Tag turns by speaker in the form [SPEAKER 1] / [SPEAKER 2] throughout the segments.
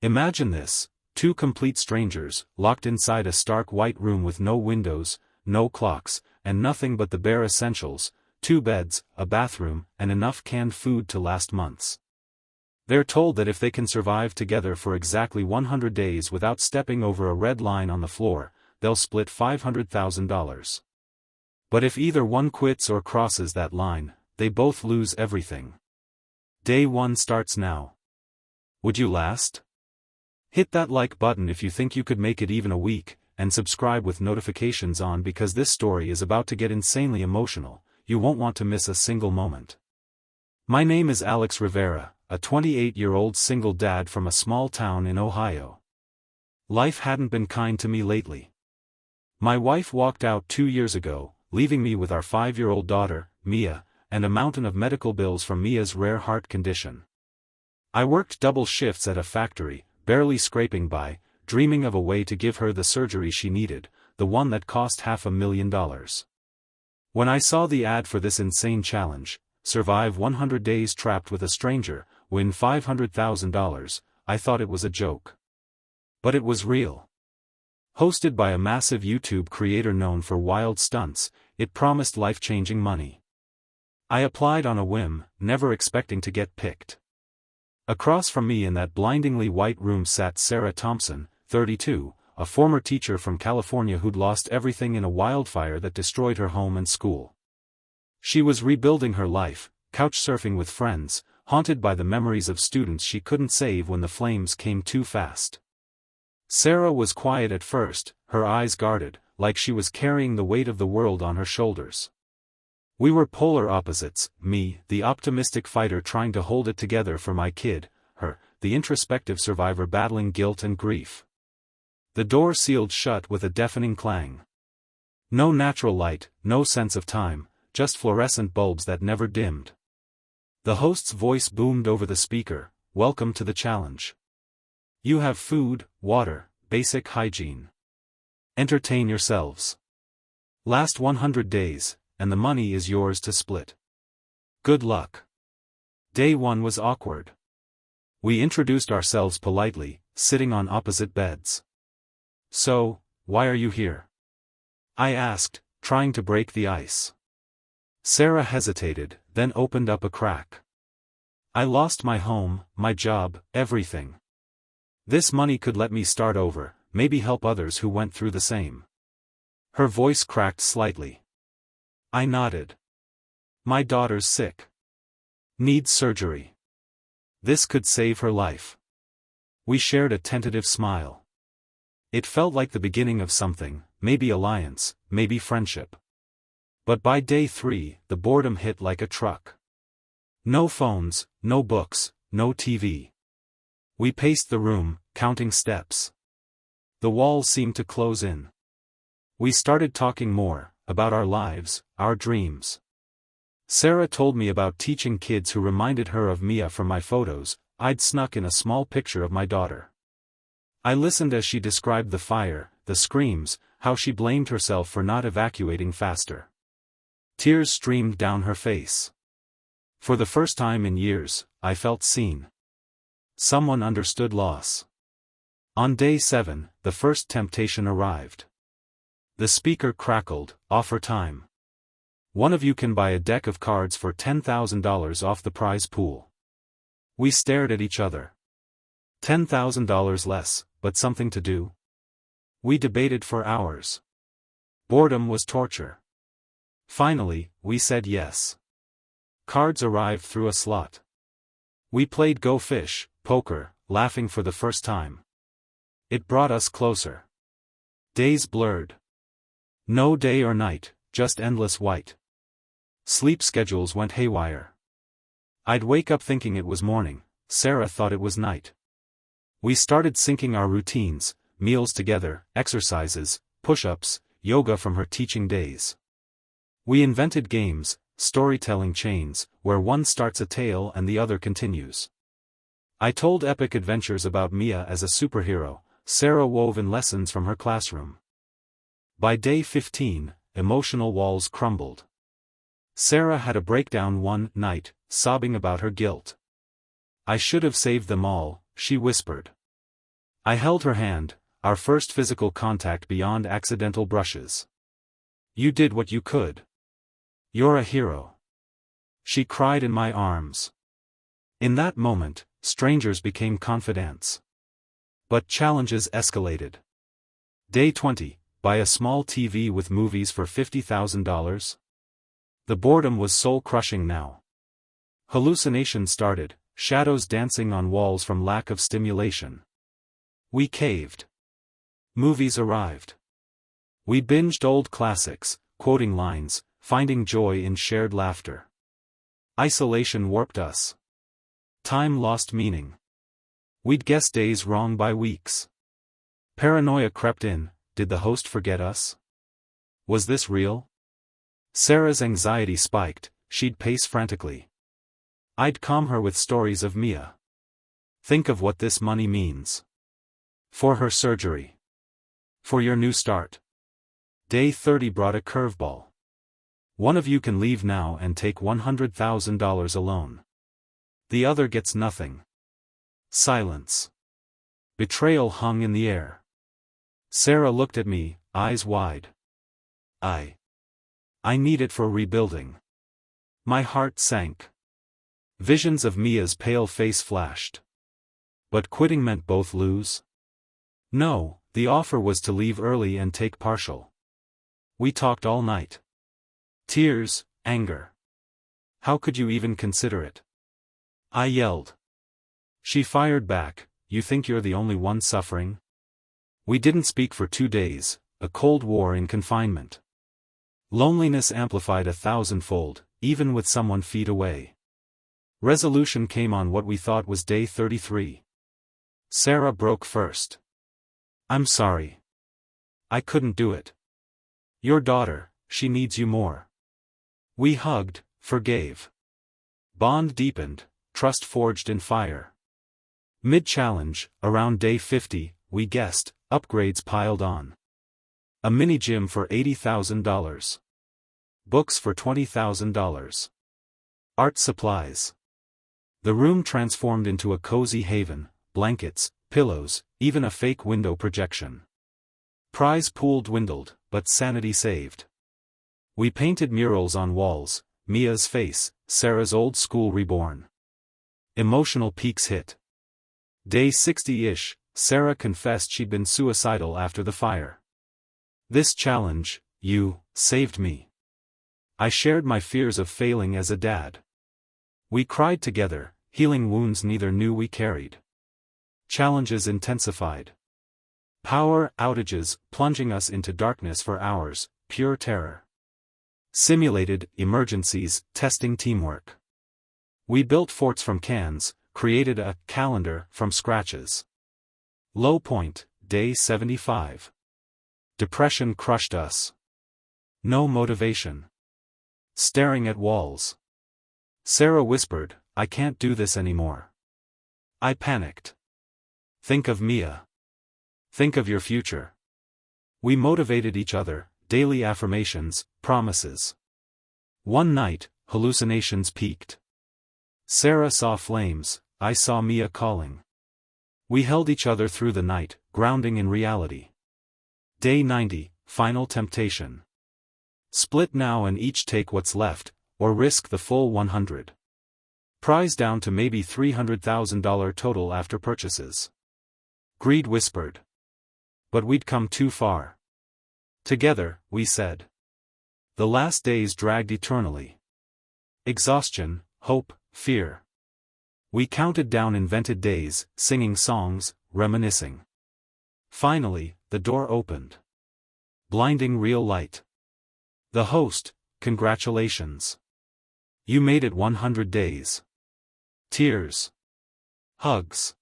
[SPEAKER 1] Imagine this, two complete strangers, locked inside a stark white room with no windows, no clocks, and nothing but the bare essentials, 2 beds, a bathroom, and enough canned food to last months. They're told that if they can survive together for exactly 100 days without stepping over a red line on the floor, they'll split $500,000. But if either one quits or crosses that line, they both lose everything. Day 1 starts now. Would you last? Hit that like button if you think you could make it even a week, and subscribe with notifications on because this story is about to get insanely emotional. You won't want to miss a single moment. My name is Alex Rivera, a 28-year-old single dad from a small town in Ohio. Life hadn't been kind to me lately. My wife walked out 2 years ago, leaving me with our 5-year-old daughter, Mia, and a mountain of medical bills from Mia's rare heart condition. I worked double shifts at a factory, barely scraping by, dreaming of a way to give her the surgery she needed, the one that cost $500,000. When I saw the ad for this insane challenge, survive 100 days trapped with a stranger, win $500,000, I thought it was a joke. But it was real. Hosted by a massive YouTube creator known for wild stunts, it promised life-changing money. I applied on a whim, never expecting to get picked. Across from me in that blindingly white room sat Sarah Thompson, 32, a former teacher from California who'd lost everything in a wildfire that destroyed her home and school. She was rebuilding her life, couch-surfing with friends, haunted by the memories of students she couldn't save when the flames came too fast. Sarah was quiet at first, her eyes guarded, like she was carrying the weight of the world on her shoulders. We were polar opposites, me, the optimistic fighter trying to hold it together for my kid, her, the introspective survivor battling guilt and grief. The door sealed shut with a deafening clang. No natural light, no sense of time, just fluorescent bulbs that never dimmed. The host's voice boomed over the speaker, "Welcome to the challenge. You have food, water, basic hygiene. Entertain yourselves. Last 100 days, and the money is yours to split. Good luck." Day 1 was awkward. We introduced ourselves politely, sitting on opposite beds. "So, why are you here?" I asked, trying to break the ice. Sarah hesitated, then opened up a crack. "I lost my home, my job, everything. This money could let me start over, maybe help others who went through the same." Her voice cracked slightly. I nodded. "My daughter's sick. Needs surgery. This could save her life." We shared a tentative smile. It felt like the beginning of something, maybe alliance, maybe friendship. But by day 3, the boredom hit like a truck. No phones, no books, no TV. We paced the room, counting steps. The walls seemed to close in. We started talking more, about our lives, our dreams. Sarah told me about teaching kids who reminded her of Mia from my photos I'd snuck in a small picture of my daughter. I listened as she described the fire, the screams, how she blamed herself for not evacuating faster. Tears streamed down her face. For the first time in years, I felt seen. Someone understood loss. On day 7, the first temptation arrived. The speaker crackled, "Offer time. One of you can buy a deck of cards for $10,000 off the prize pool." We stared at each other. $10,000 less, but something to do? We debated for hours. Boredom was torture. Finally, we said yes. Cards arrived through a slot. We played Go Fish, poker, laughing for the first time. It brought us closer. Days blurred. No day or night, just endless white. Sleep schedules went haywire. I'd wake up thinking it was morning, Sarah thought it was night. We started syncing our routines, meals together, exercises, push-ups, yoga from her teaching days. We invented games, storytelling chains, where one starts a tale and the other continues. I told epic adventures about Mia as a superhero, Sarah wove in lessons from her classroom. By day 15, emotional walls crumbled. Sarah had a breakdown one night, sobbing about her guilt. "I should have saved them all," she whispered. I held her hand, our first physical contact beyond accidental brushes. You did what you could. You're a hero. She cried in my arms. In that moment, strangers became confidants. But challenges escalated. Day 20, buy a small TV with movies for $50,000? The boredom was soul-crushing now. Hallucinations started, shadows dancing on walls from lack of stimulation. We caved. Movies arrived. We binged old classics, quoting lines, finding joy in shared laughter. Isolation warped us. Time lost meaning. We'd guess days wrong by weeks. Paranoia crept in. Did the host forget us? Was this real? Sarah's anxiety spiked, she'd pace frantically. I'd calm her with stories of Mia. Think of what this money means. For her surgery. For your new start. Day 30 brought a curveball. One of you can leave now and take $100,000 alone. The other gets nothing. Silence. Betrayal hung in the air. Sarah looked at me, eyes wide. I need it for rebuilding. My heart sank. Visions of Mia's pale face flashed. But quitting meant both lose? No, the offer was to leave early and take partial. We talked all night. Tears, anger. How could you even consider it? I yelled. She fired back, you think you're the only one suffering? We didn't speak for 2 days, a cold war in confinement. Loneliness amplified 1,000-fold, even with someone feet away. Resolution came on what we thought was day 33. Sarah broke first. I'm sorry. I couldn't do it. Your daughter, she needs you more. We hugged, forgave. Bond deepened, trust forged in fire. Mid-challenge, around day 50, we guessed, upgrades piled on. A mini-gym for $80,000. Books for $20,000. Art supplies. The room transformed into a cozy haven, blankets, pillows, even a fake window projection. Prize pool dwindled, but sanity saved. We painted murals on walls, Mia's face, Sarah's old school reborn. Emotional peaks hit. Day 60-ish, Sarah confessed she'd been suicidal after the fire. This challenge, you, saved me. I shared my fears of failing as a dad. We cried together, healing wounds neither knew we carried. Challenges intensified. Power outages, plunging us into darkness for hours, pure terror. Simulated emergencies, testing teamwork. We built forts from cans, created a calendar from scratches. Low point, day 75. Depression crushed us. No motivation. Staring at walls. Sarah whispered, I can't do this anymore. I panicked. Think of Mia. Think of your future. We motivated each other, daily affirmations, promises. One night, hallucinations peaked. Sarah saw flames, I saw Mia calling. We held each other through the night, grounding in reality. Day 90, final temptation. Split now and each take what's left, or risk the full 100. Prize down to maybe $300,000 total after purchases. Greed whispered. But we'd come too far. Together, we said. The last days dragged eternally. Exhaustion, hope, fear. We counted down invented days, singing songs, reminiscing. Finally, the door opened. Blinding real light. The host, congratulations. You made it 100 days. Tears. Hugs.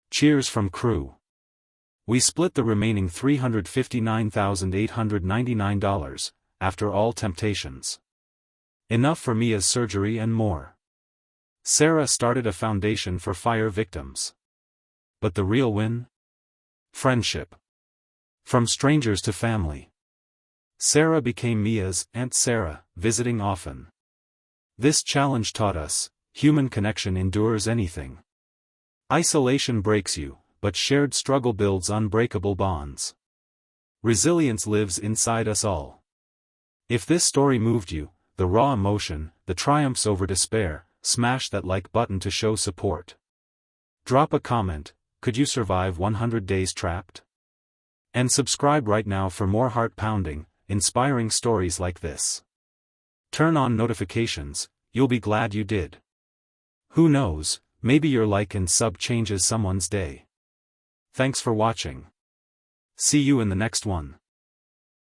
[SPEAKER 1] Cheers from crew. We split the remaining $359,899, after all temptations. Enough for Mia's surgery and more. Sarah started a foundation for fire victims. But the real win? Friendship. From strangers to family. Sarah became Mia's Aunt Sarah, visiting often. This challenge taught us, human connection endures anything. Isolation breaks you, but shared struggle builds unbreakable bonds. Resilience lives inside us all. If this story moved you, the raw emotion, the triumphs over despair, smash that like button to show support. Drop a comment, could you survive 100 days trapped? And subscribe right now for more heart-pounding, inspiring stories like this. Turn on notifications, you'll be glad you did. Who knows, maybe your like and sub changes someone's day. Thanks for watching. See you in the next one.